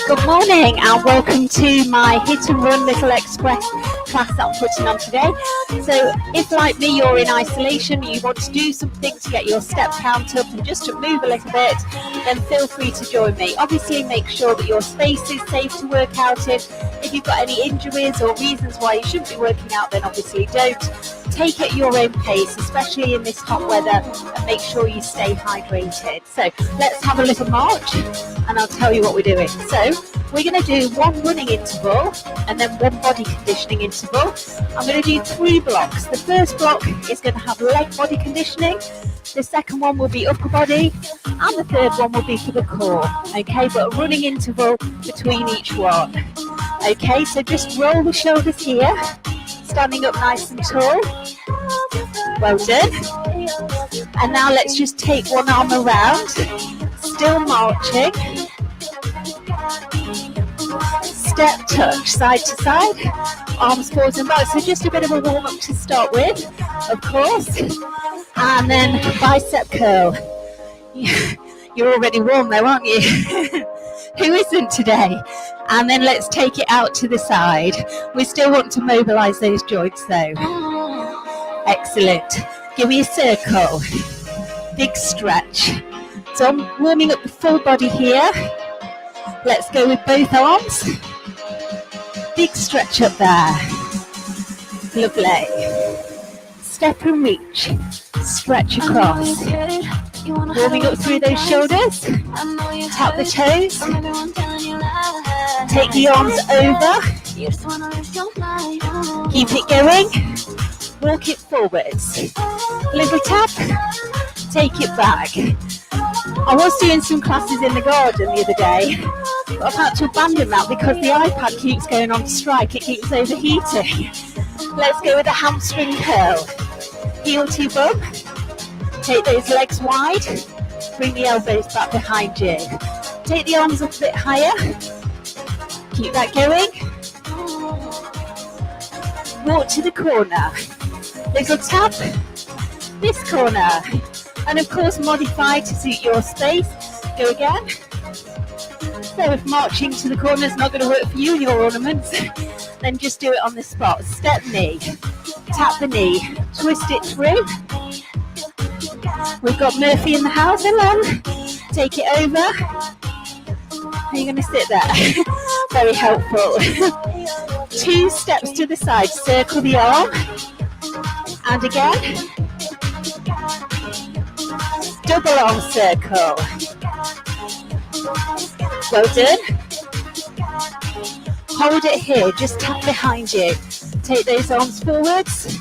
Good morning and welcome to my HIIT and Run Little Express class that I'm putting on today. So if like me you're in isolation, you want to do something to get your step count up and just to move a little bit, then feel free to join me. Obviously make sure that your space is safe to work out in. If you've got any injuries or reasons why you shouldn't be working out, then obviously don't. Take it at your own pace, especially in this hot weather, and make sure you stay hydrated. So let's have a little march and I'll tell you what we're doing. So we're going to do one running interval and then one body conditioning interval. I'm going to do 3 blocks. The first block is going to have leg body conditioning. The second one will be upper body, and the third one will be for the core. Okay, but a running interval between each one. Okay, so just roll the shoulders here, standing up nice and tall. Well done. And now let's just take one arm around, still marching. Step, touch, side to side, arms forwards and back. So just a bit of a warm up to start with, of course. And then bicep curl. You're already warm though, aren't you? Who isn't today? And then let's take it out to the side. We still want to mobilize those joints though. Excellent. Give me a circle. Big stretch. So I'm warming up the full body here. Let's go with both arms. Big stretch up there. Lovely. Step and reach. Stretch across. Warming up through those shoulders. Tap the toes. Take the arms over. Keep it going. Walk it forwards. Little tap. Take it back. I was doing some classes in the garden the other day, but I've had to abandon that because the iPad keeps going on strike. It keeps overheating. Let's go with a hamstring curl. Heel to bum. Take those legs wide. Bring the elbows back behind you. Take the arms up a bit higher. Keep that going. Walk to the corner. Little tap. This corner. And of course modify to suit your space. Go again. So if marching to the corner is not going to work for you and your ornaments, then just do it on the spot. Step knee. Tap the knee. Twist it through. We've got Murphy in the house. Hello. Take it over. Are you going to sit there? Very helpful. 2 steps to the side. Circle the arm. And again. Double arm circle. Well done. Hold it here, just tap behind you. Take those arms forwards,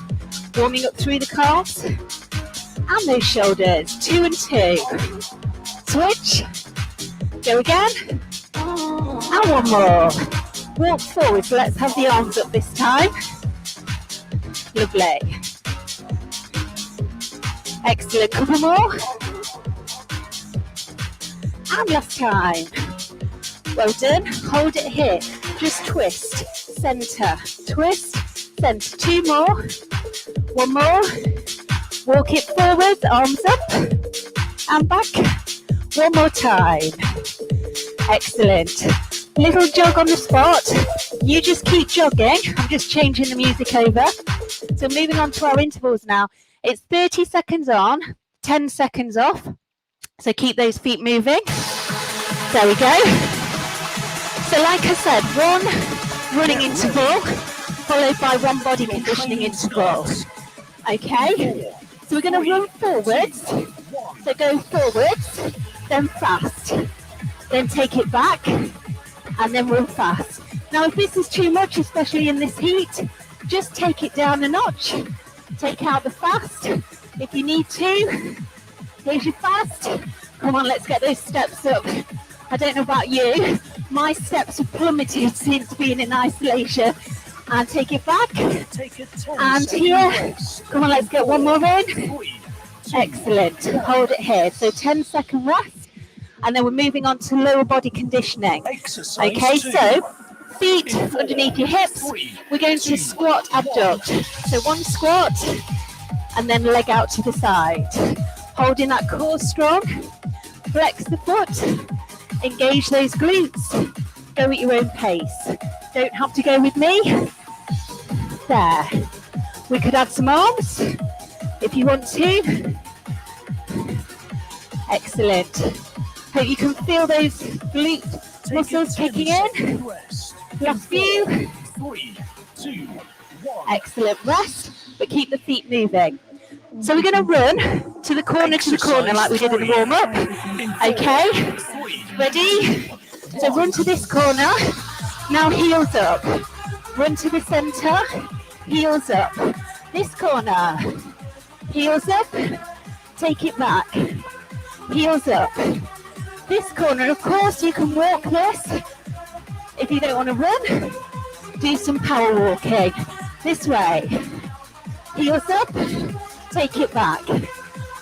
warming up through the calves and those shoulders. 2 and 2. Switch. Go again. And one more. Walk forwards. Let's have the arms up this time. Lovely. Excellent. Couple more. And last time. Well done. Hold it here. Just twist. Center. Twist. Center. 2 more. 1 more. Walk it forward. Arms up. And back. 1 more time. Excellent. Little jog on the spot. You just keep jogging. I'm just changing the music over. So moving on to our intervals now. It's 30 seconds on, 10 seconds off. So keep those feet moving. There we go. So like I said, 1 running interval followed by 1 body conditioning interval. Okay. So we're going to run forwards. So go forwards, then fast. Then take it back and then run fast. Now if this is too much, especially in this heat, just take it down a notch. Take out the fast if you need to. Here's your fast. Come on, let's get those steps up. I don't know about you. My steps have plummeted since being in isolation. And take it back. And here. Come on, let's get 1 more in. Excellent. Hold it here. So 10-second rest. And then we're moving on to lower body conditioning. Okay, so feet underneath your hips. We're going to squat, abduct. So 1 squat and then leg out to the side. Holding that core strong. Flex the foot. Engage those glutes. go at your own pace. Don't have to go with me. There. We could add some arms if you want to. Excellent. Hope you can feel those glute muscles kicking in. Last few. 3, 2, 1. Excellent. Rest, but keep the feet moving. So we're going to run to the corner like we did in the warm-up. Okay, ready? So run to this corner. Now heels up. Run to the centre. Heels up. This corner. Heels up. Take it back. Heels up. This corner, of course, you can walk this. If you don't want to run, do some power walking. This way. Heels up. Take it back.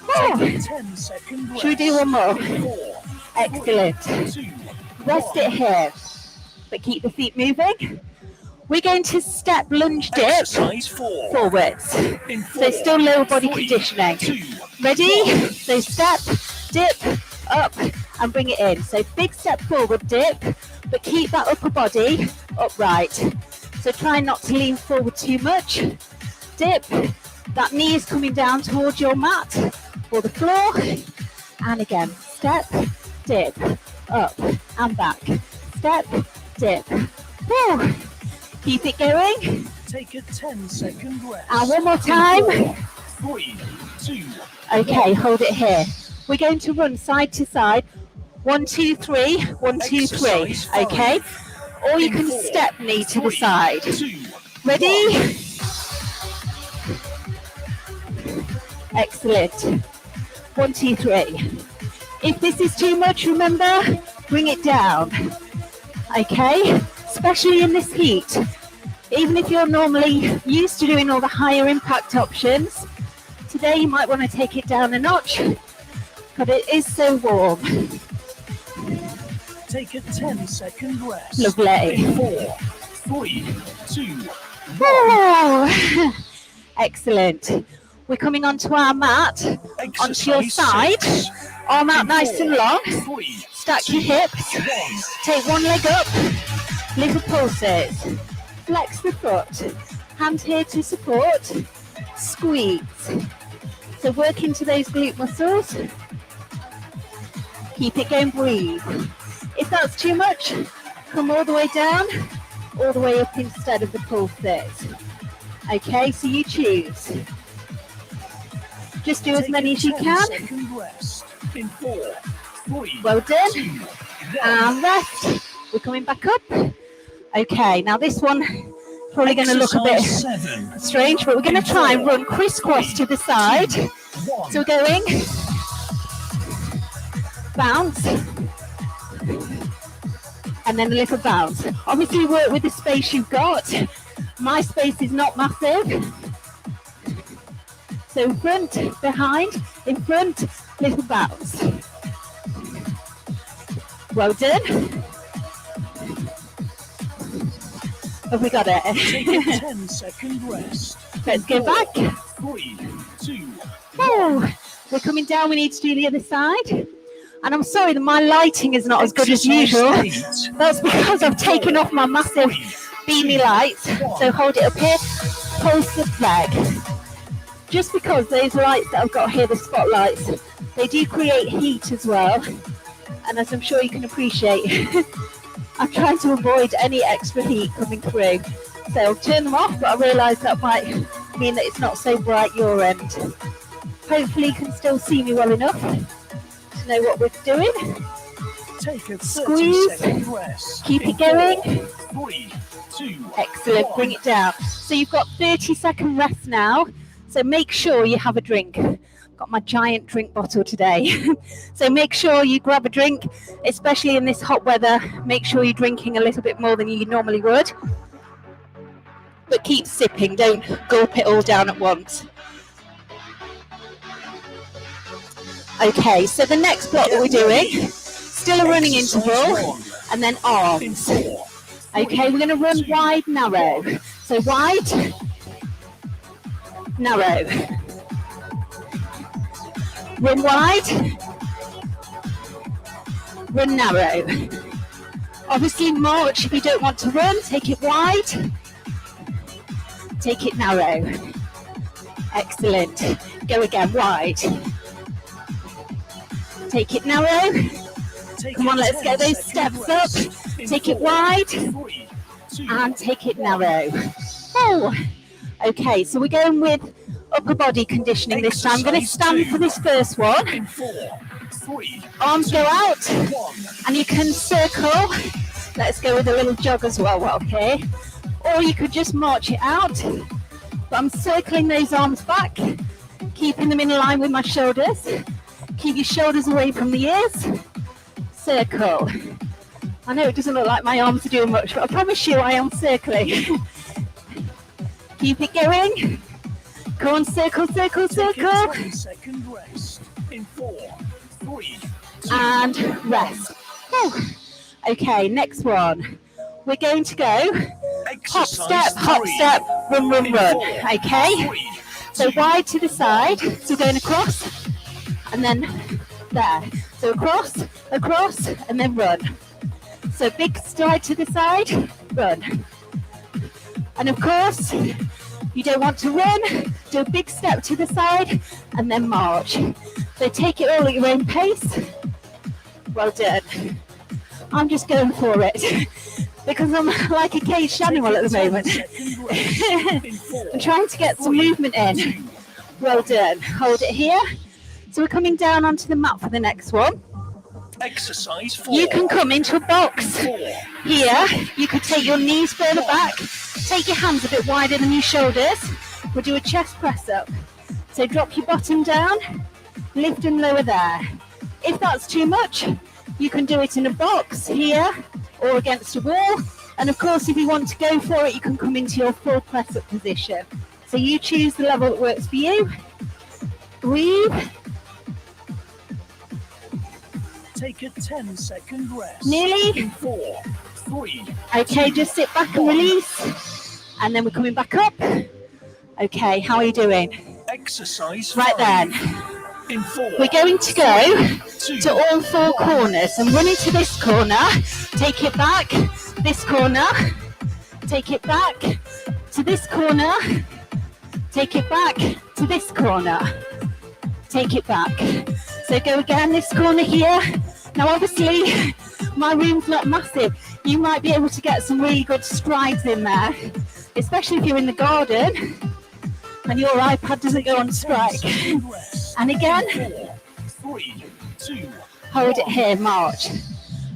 Oh. Should we do one more? Excellent. Rest it here, but keep the feet moving. We're going to step lunge dip forwards. So still lower body conditioning. Ready? So step, dip, up, and bring it in. So big step forward, dip, but keep that upper body upright. So try not to lean forward too much. Dip. That knee is coming down towards your mat or the floor. And again, step, dip, up and back. Step, dip. Woo. Keep it going. Take a 10-second rest. And one more time. 4, 3, 2. Okay, hold it here. We're going to run side to side. 1, 2, 3. 1, 2, 3. Okay. Or you can step knee to the side. Ready? Excellent. 1, 2, 3. If this is too much, remember, bring it down. Okay? Especially in this heat. Even if you're normally used to doing all the higher impact options, today you might want to take it down a notch, but it is so warm. Take a 10-second rest. Lovely. 4, 3, 2, 1. Oh. Excellent. We're coming onto our mat, onto your side, arm out nice and long, stack your hips, take one leg up, little pulses, flex the foot, hand here to support, squeeze. So work into those glute muscles, keep it going, breathe. If that's too much, come all the way down, all the way up instead of the pulses. Okay, so you choose. Just do as many as you can. In 4, 3, well done. 2, 1. And rest. We're coming back up. Okay, now this one probably going to look a bit strange, but we're going to try and run crisscross to the side. So we're going bounce and then a little bounce. Obviously work with the space you've got. My space is not massive. So front, behind, in front, little bounce. Well done. Have we got it? Take a 10-second rest. Let's go back. 3, 2. Oh, we're coming down. We need to do the other side. And I'm sorry that my lighting is not as good as usual. That's because I've taken off my massive beamy lights. So hold it up here. Pulse the leg. Just because those lights that I've got here, the spotlights, they do create heat as well. And as I'm sure you can appreciate, I'm trying to avoid any extra heat coming through. So I'll turn them off, but I realise that might mean that it's not so bright your end. Hopefully you can still see me well enough to know what we're doing. Take a squeeze, rest. Keep it going. 3, 2, excellent, 1. bring it down. So you've got 30-second rest now. So make sure you have a drink. Got my giant drink bottle today. So make sure you grab a drink, especially in this hot weather. Make sure you're drinking a little bit more than you normally would. But keep sipping, don't gulp it all down at once. Okay, so the next block that we're doing, still a running interval, and then arms. Okay, we're going to run wide, narrow. So wide, narrow. Run wide, run narrow. Obviously march if you don't want to run, take it wide, take it narrow. Excellent. Go again, wide. Take it narrow. Come on, let's get those steps up. Take it wide and take it narrow. Oh, okay, so we're going with upper body conditioning this time. I'm going to stand for this first one. Arms go out and you can circle. Let's go with a little jog as well while here. Or you could just march it out. But I'm circling those arms back, keeping them in line with my shoulders. Keep your shoulders away from the ears. Circle. I know it doesn't look like my arms are doing much, but I promise you I am circling. Keep it going. Come on, circle, circle, circle. In 4, 3, 2, and rest. Oh. Okay, next one. We're going to go hop, step, run, run, run. Okay? So wide to the side. So we're going across and then there. So across, and then run. So big stride to the side, run. And of course, you don't want to run, do a big step to the side and then march. So take it all at your own pace. Well done. I'm just going for it because I'm like a caged animal at the moment. I'm trying to get some movement in. Well done. Hold it here. So we're coming down onto the mat for the next one. Exercise 4. You can come into a box here. You could take your knees further back. Take your hands a bit wider than your shoulders. We'll do a chest press up. So drop your bottom down, lift and lower there. If that's too much, you can do it in a box here or against a wall. And of course, if you want to go for it, you can come into your full press up position. So you choose the level that works for you. Breathe. Take a 10-second rest. Nearly. In 4, 3. Okay, just sit back and release. And then we're coming back up. Okay, how are you doing? Exercise Right 5. then. In 4. We're going to go to all four corners and run into this corner. Take it back. This corner. Take it back to this corner. Take it back to this corner. Take it back. So go again, this corner here. Now obviously, my room's not massive. You might be able to get some really good strides in there, especially if you're in the garden and your iPad doesn't go on strike. And again, 4, 3, 2, hold it here, march.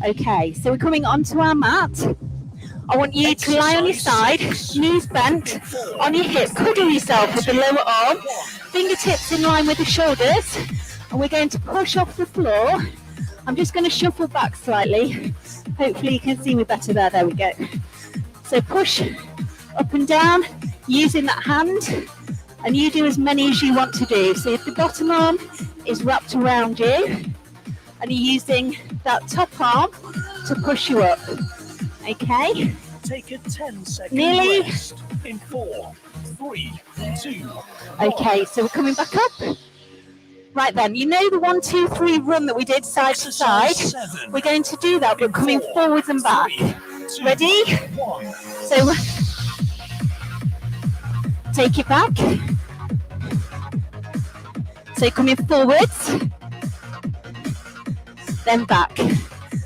Okay, so we're coming onto our mat. I want you to lie on your side, knees bent, on your hip, cuddle yourself with the lower arm, fingertips in line with the shoulders, and we're going to push off the floor. I'm just going to shuffle back slightly. Hopefully you can see me better there. There we go. So push up and down using that hand, and you do as many as you want to do. So if the bottom arm is wrapped around you and you're using that top arm to push you up. Okay. Take a 10-second Nearly. rest. In 4, 3, 2. Okay, so we're coming back up. Right then, you know the 1, 2, 3 run that we did side to side? 7. We're going to do that, but coming forwards and back. 3, 2, Ready? 1. So take it back. So coming forwards, then back.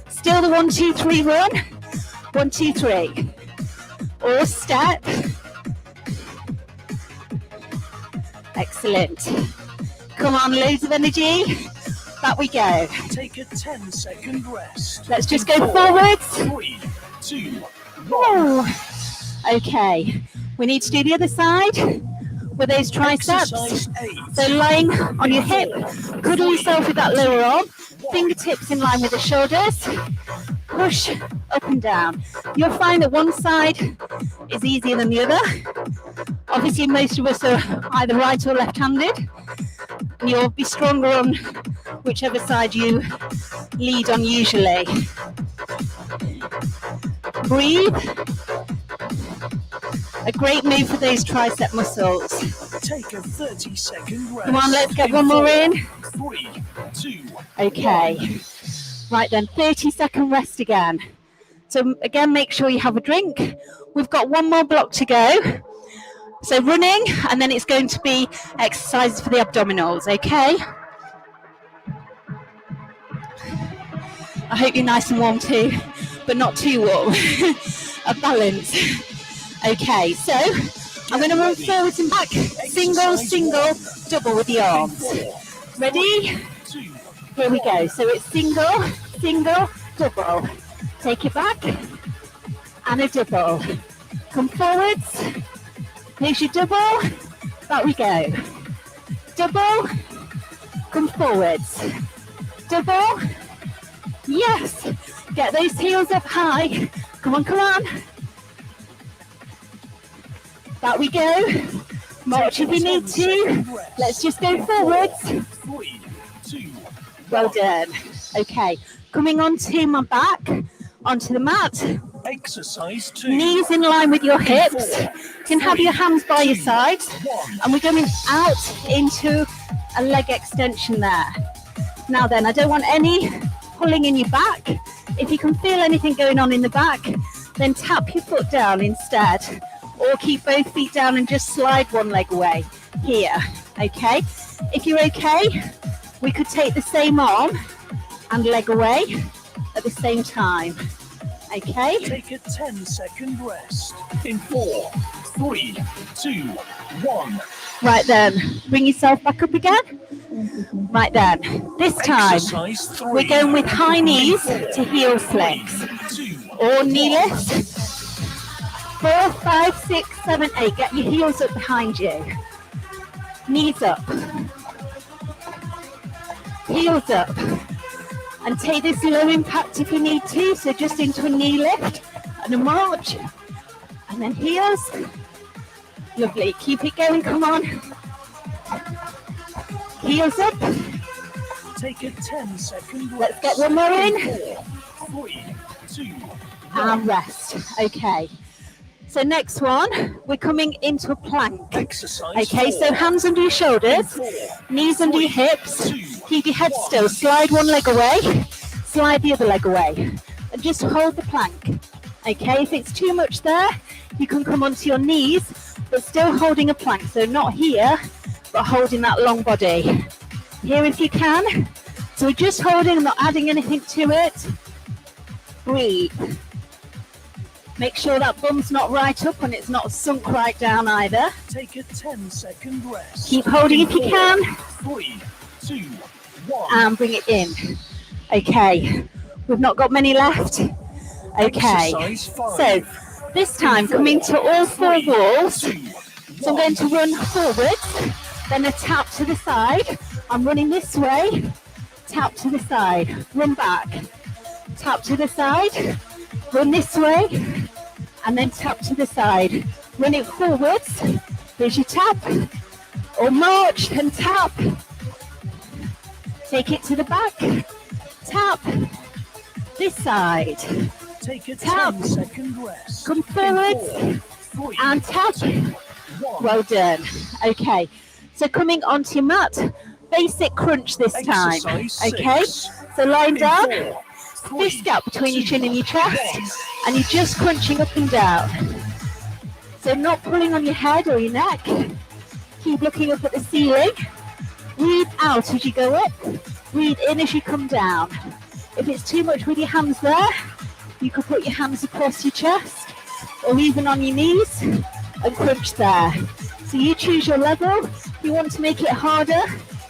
Still the 1, 2, 3 run. 1, 2, 3. Or step. Excellent. Come on, loads of energy. Back we go. Take a 10-second rest. Let's just go forwards. 3, 2, 1. Oh. Okay. We need to do the other side with those triceps. Exercise 8. So lying on your hip, cuddle yourself with that lower arm, fingertips in line with the shoulders, push up and down. You'll find that one side is easier than the other. Obviously, most of us are either right or left-handed, and you'll be stronger on whichever side you lead on usually. Breathe. A great move for those tricep muscles. Take a 30-second rest. Come on, let's get one more in. 3, 2, Okay. Right then, 30-second rest again. So again, make sure you have a drink. We've got one more block to go. So running, and then it's going to be exercises for the abdominals, okay? I hope you're nice and warm too, but not too warm. A balance. Okay, so I'm going to run forwards and back. Single, single, double with the arms. Ready? Here we go. So it's single, single, double. Take it back, and a double. Come forwards. Here's your double. Back we go. Double. Come forwards. Double. Yes. Get those heels up high. Come on, come on. Back we go. March if you need to. Let's just go forwards. 3, 2, well done. Okay. Coming onto my back, onto the mat. Exercise 2. Knees in line with your hips. You can have your hands by your sides. And we're going out into a leg extension there. Now then, I don't want any pulling in your back. If you can feel anything going on in the back, then tap your foot down instead. Or keep both feet down and just slide one leg away. Here, okay? If you're okay, we could take the same arm and leg away at the same time. Okay? Take a 10-second rest. In 4, 3, 2, 1. Right then, bring yourself back up again. Right then, this time we're going with high knees to heel flicks or knee lifts. 4, 5, 6, 7, 8. Get your heels up behind you. Knees up. Heels up. And take this low impact if you need to. So just into a knee lift and a march. And then heels. Lovely. Keep it going. Come on. Heels up. Take a 10-second rest. Let's get one more in. 4, 3, 2, 1. And rest. Okay. So next one, we're coming into a plank. Exercise Okay, 4. so hands under your shoulders, knees under your hips, keep your head still, slide one leg away, slide the other leg away, and just hold the plank. Okay, if it's too much there, you can come onto your knees, but still holding a plank, so not here, but holding that long body. Here if you can, so we're just holding, not adding anything to it. Breathe. Make sure that bum's not right up and it's not sunk right down either. Take a 10-second rest. Keep holding if you can. 3, 2, 1. And bring it in. Okay, we've not got many left. Okay, Exercise 5. so this time coming to all 4 walls. So I'm going to run forwards, then a tap to the side. I'm running this way, tap to the side, run back, tap to the side, run this way, and then tap to the side. Run it forwards. There's your tap, or march and tap. Take it to the back, tap. This side, Take a tap. 10-second rest. Come forwards, In 4, 3, and tap. 2, 1. Well done. Okay, so coming onto your mat, basic crunch this time. Exercise 6. Okay, so lying In down, 4, this 3, gap between your 2, chin and your chest, and you're just crunching up and down. So not pulling on your head or your neck. Keep looking up at the ceiling. Breathe out as you go up. Breathe in as you come down. If it's too much with your hands there, you could put your hands across your chest or even on your knees and crunch there. So you choose your level. If you want to make it harder,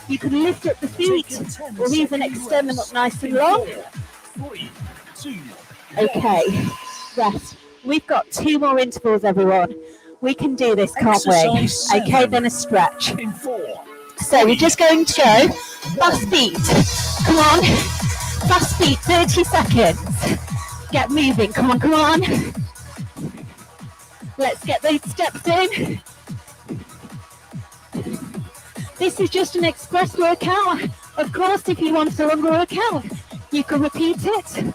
you could lift up the feet or even extend them up nice and long. 3, 2, Okay, rest. We've got 2 more intervals, everyone. We can do this, can't we? Exercise 7. Okay, then a stretch. In 4, So we're just going to go fast feet. Come on, fast feet, 30 seconds. Get moving, come on, come on. Let's get those steps in. This is just an express workout. Of course, if you want a longer workout, you can repeat it.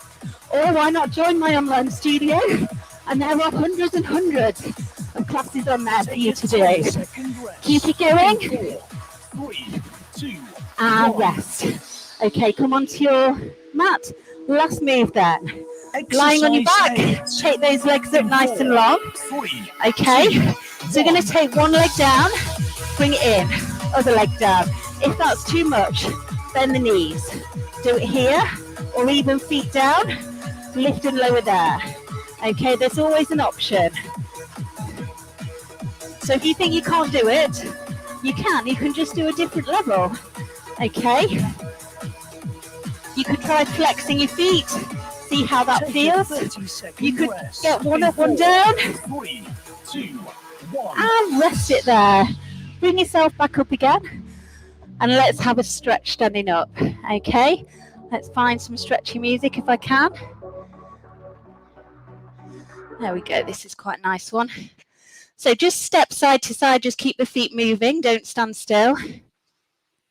Or why not join my online studio? And there are hundreds and hundreds of classes on there for you to do. 10-second rest. Keep it going. 4, 3, 2, And 1. rest. Okay, come onto your mat. Last move then. Lying on your back, take those legs up nice and long. Okay, so you're going to take one leg down, bring it in, other leg down. If that's too much, bend the knees. Do it here, or even feet down, lift and lower there. Okay, there's always an option. So if you think you can't do it, you can just do a different level. Okay, you could try flexing your feet, see how that feels. You could get one up, one down, 3, 2, 1. and rest it there. Bring yourself back up again, and let's have a stretch standing up. Okay, let's find some stretchy music if I can. There we go, this is quite a nice one. So just step side to side, just keep the feet moving, don't stand still.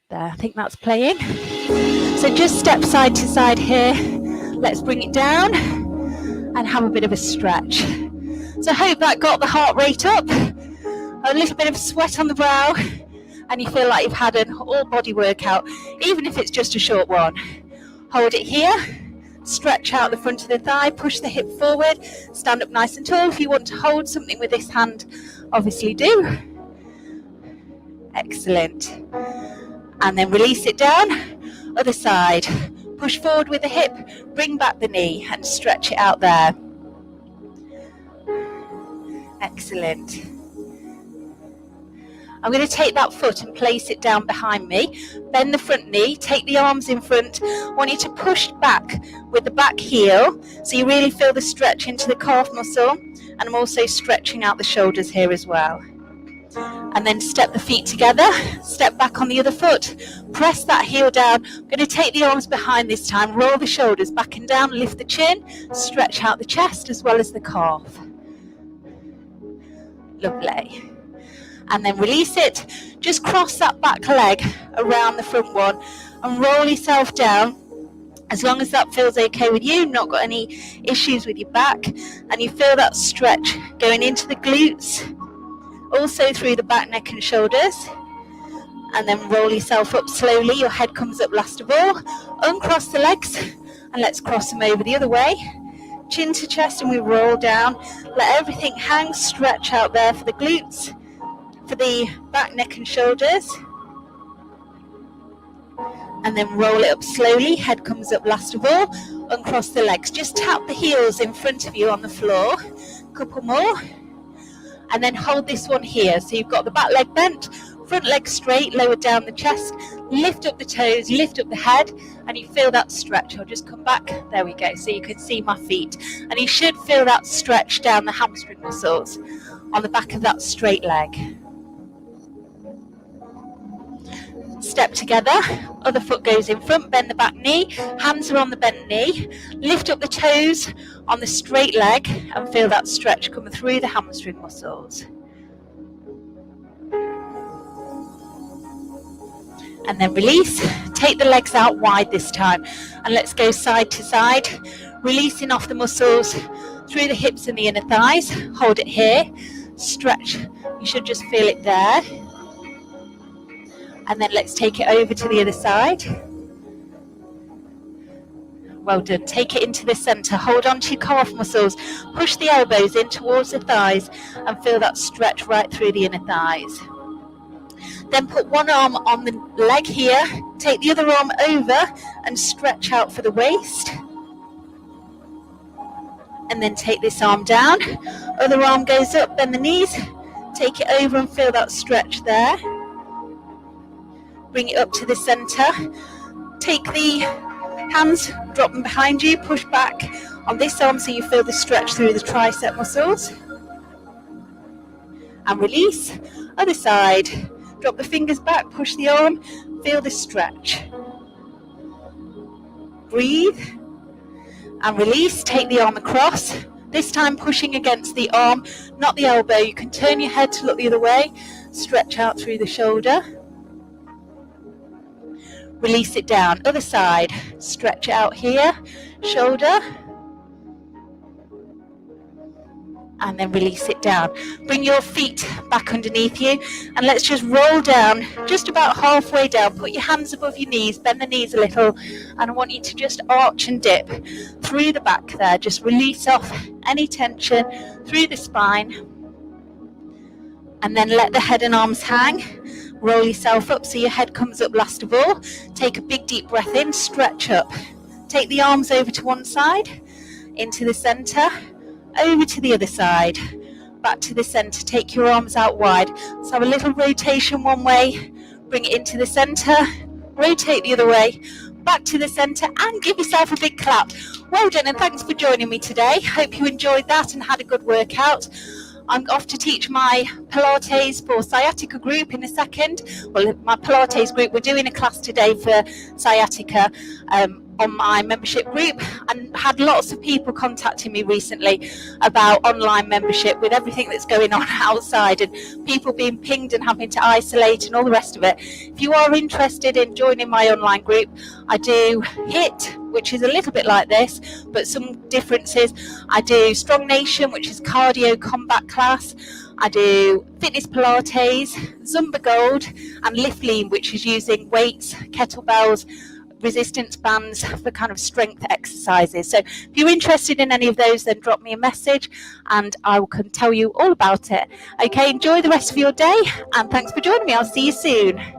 There, I think that's playing. So just step side to side here. Let's bring it down and have a bit of a stretch. So I hope that got the heart rate up, a little bit of sweat on the brow, and you feel like you've had an all body workout, even if it's just a short one. Hold it here, stretch out the front of the thigh, push the hip forward, stand up nice and tall. If you want to hold something with this hand, obviously do. Excellent. And then release it down, other side. Push forward with the hip, bring back the knee and stretch it out there. Excellent. I'm going to take that foot and place it down behind me. Bend the front knee, take the arms in front. I want you to push back with the back heel so you really feel the stretch into the calf muscle. And I'm also stretching out the shoulders here as well. And then step the feet together, step back on the other foot, press that heel down. I'm going to take the arms behind this time, roll the shoulders back and down, lift the chin, stretch out the chest as well as the calf. Lovely. And then release it, just cross that back leg around the front one and roll yourself down. As long as that feels okay with you, not got any issues with your back, and you feel that stretch going into the glutes, also through the back, neck and shoulders. And then roll yourself up slowly, your head comes up last of all. Uncross the legs and let's cross them over the other way. Chin to chest and we roll down. Let everything hang, stretch out there for the glutes, for the back, neck and shoulders. And then roll it up slowly, head comes up last of all. Uncross the legs, just tap the heels in front of you on the floor. Couple more. And then hold this one here. So you've got the back leg bent, front leg straight, lower down the chest, lift up the toes, lift up the head, and you feel that stretch. I'll just come back. There we go. So you can see my feet. And you should feel that stretch down the hamstring muscles on the back of that straight leg. Step together, other foot goes in front, bend the back knee, hands are on the bent knee, lift up the toes on the straight leg and feel that stretch coming through the hamstring muscles. And then release, take the legs out wide this time and let's go side to side, releasing off the muscles through the hips and the inner thighs. Hold it here, stretch, you should just feel it there. And then let's take it over to the other side. Well done. Take it into the center. Hold on to your calf muscles. Push the elbows in towards the thighs and feel that stretch right through the inner thighs. Then put one arm on the leg here. Take the other arm over and stretch out for the waist. And then take this arm down. Other arm goes up, bend the knees. Take it over and feel that stretch there. Bring it up to the center. Take the hands, drop them behind you, push back on this arm so you feel the stretch through the tricep muscles. And release. Other side. Drop the fingers back, push the arm, feel the stretch. Breathe. And release. Take the arm across. This time pushing against the arm, not the elbow. You can turn your head to look the other way. Stretch out through the shoulder. Release it down, other side, stretch it out here, shoulder, and then release it down. Bring your feet back underneath you, and let's just roll down, just about halfway down. Put your hands above your knees, bend the knees a little, and I want you to just arch and dip through the back there. Just release off any tension through the spine, and then let the head and arms hang. Roll yourself up so your head comes up last of all. Take a big deep breath in, stretch up. Take the arms over to one side, into the center, over to the other side, back to the center. Take your arms out wide. So have a little rotation one way, bring it into the center, rotate the other way, back to the center, and give yourself a big clap. Well done, and thanks for joining me today. Hope you enjoyed that and had a good workout. I'm off to teach my Pilates for sciatica group in a second. Well, my Pilates group, we're doing a class today for sciatica on my membership group, and had lots of people contacting me recently about online membership with everything that's going on outside and people being pinged and having to isolate and all the rest of it. If you are interested in joining my online group, I do HIIT, which is a little bit like this, but some differences. I do Strong Nation, which is cardio combat class. I do Fitness Pilates, Zumba Gold, and Lift Lean, which is using weights, kettlebells, resistance bands for kind of strength exercises. So if you're interested in any of those, then drop me a message and I can tell you all about it. Okay, enjoy the rest of your day, and thanks for joining me. I'll see you soon.